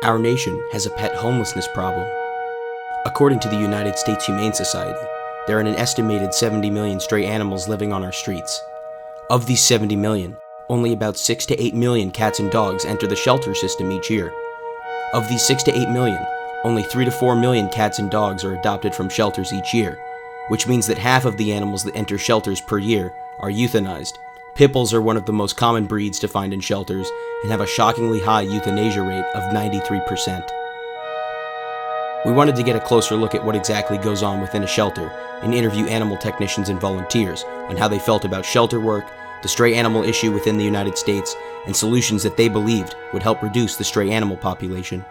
Our nation has a pet homelessness problem. According to the United States Humane Society, there are an estimated 70 million stray animals living on our streets. Of these 70 million, only about 6 to 8 million cats and dogs enter the shelter system each year. Of these 6 to 8 million, only 3 to 4 million cats and dogs are adopted from shelters each year, which means that half of the animals that enter shelters per year are euthanized. Pit bulls are one of the most common breeds to find in shelters and have a shockingly high euthanasia rate of 93%. We wanted to get a closer look at what exactly goes on within a shelter and interview animal technicians and volunteers on how they felt about shelter work, the stray animal issue within the United States, and solutions that they believed would help reduce the stray animal population.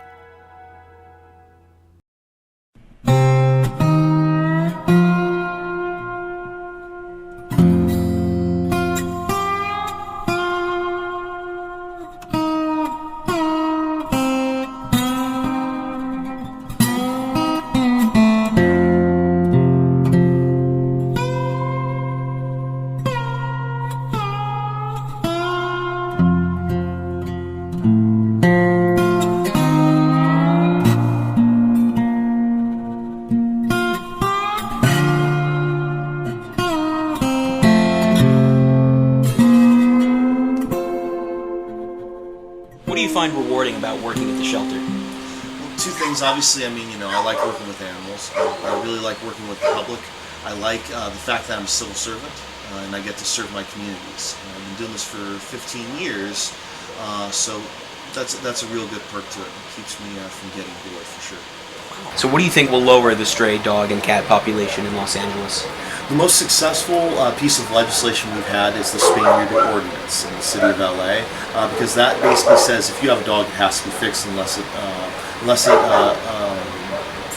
What do you find rewarding about working at the shelter? Well, two things. Obviously, I like working with animals. I really like working with the public. I like the fact that I'm a civil servant and I get to serve my communities. I've been doing this for 15 years, so that's a real good perk to it. It keeps me from getting bored for sure. So what do you think will lower the stray dog and cat population in Los Angeles? The most successful piece of legislation we've had is the spay-neuter ordinance in the city of LA, because that basically says if you have a dog, it has to be fixed unless it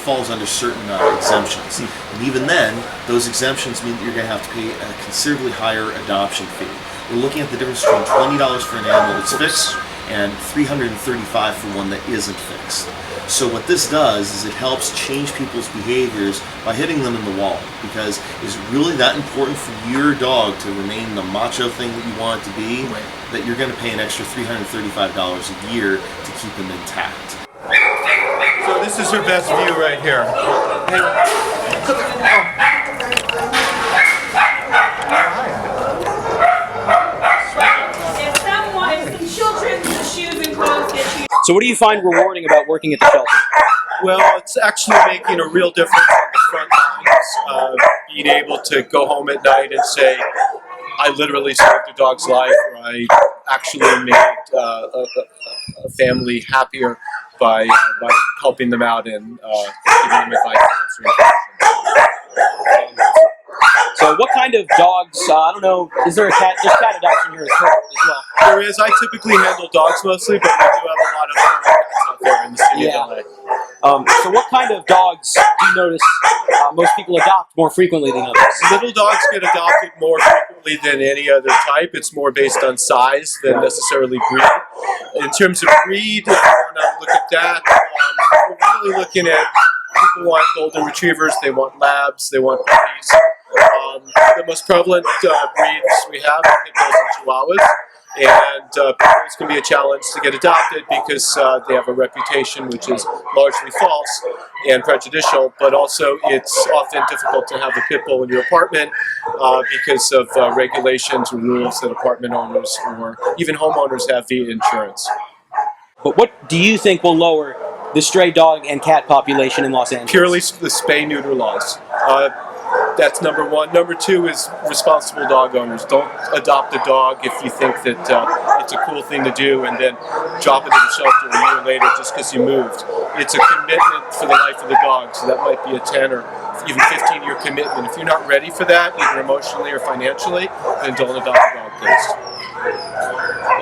falls under certain exemptions. And even then, those exemptions mean that you're going to have to pay a considerably higher adoption fee. We're looking at the difference between $20 for an animal that's fixed and $335 for one that isn't fixed. So what this does is it helps change people's behaviors by hitting them in the wall, because is it really that important for your dog to remain the macho thing that you want it to be, that you're going to pay an extra $335 a year to keep them intact? So this is your best view right here. So what do you find rewarding about working at the shelter? Well, it's actually making a real difference on the front lines. Being able to go home at night and say, I literally saved a dog's life, or I actually made a family happier by helping them out and giving them advice and answering questions. So what kind of dogs, I don't know, is there a cat, there's cat adoption here as well? There is. I typically handle dogs mostly, but we do have a lot of cats out there in the city of LA. So what kind of dogs do you notice most people adopt more frequently than others? Little dogs get adopted more frequently than any other type. It's more based on size than necessarily breed. In terms of breed, if you want to look at that, we're really looking at people want golden retrievers, they want labs, they want puppies. The most prevalent breeds we have are pit bulls and chihuahuas, and pit bulls can be a challenge to get adopted because they have a reputation which is largely false and prejudicial, but also it's often difficult to have a pit bull in your apartment because of regulations or rules that apartment owners or even homeowners have via insurance. But what do you think will lower the stray dog and cat population in Los Angeles? Purely the spay-neuter laws. That's number one. Number two is responsible dog owners. Don't adopt a dog if you think that it's a cool thing to do and then drop it in the shelter a year later just because you moved. It's a commitment for the life of the dog, so that might be a 10 or even 15-year commitment. If you're not ready for that, either emotionally or financially, then don't adopt a dog, please.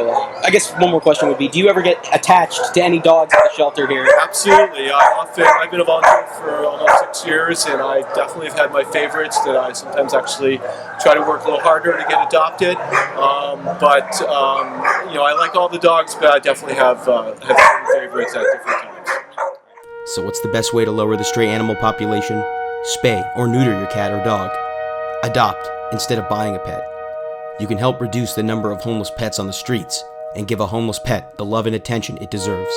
I guess one more question would be, do you ever get attached to any dogs at the shelter here? Absolutely. I've been a volunteer for almost 6 years, and I definitely have had my favorites that I sometimes actually try to work a little harder to get adopted. I like all the dogs, but I definitely have certain favorites at different times. So what's the best way to lower the stray animal population? Spay or neuter your cat or dog. Adopt instead of buying a pet. You can help reduce the number of homeless pets on the streets and give a homeless pet the love and attention it deserves.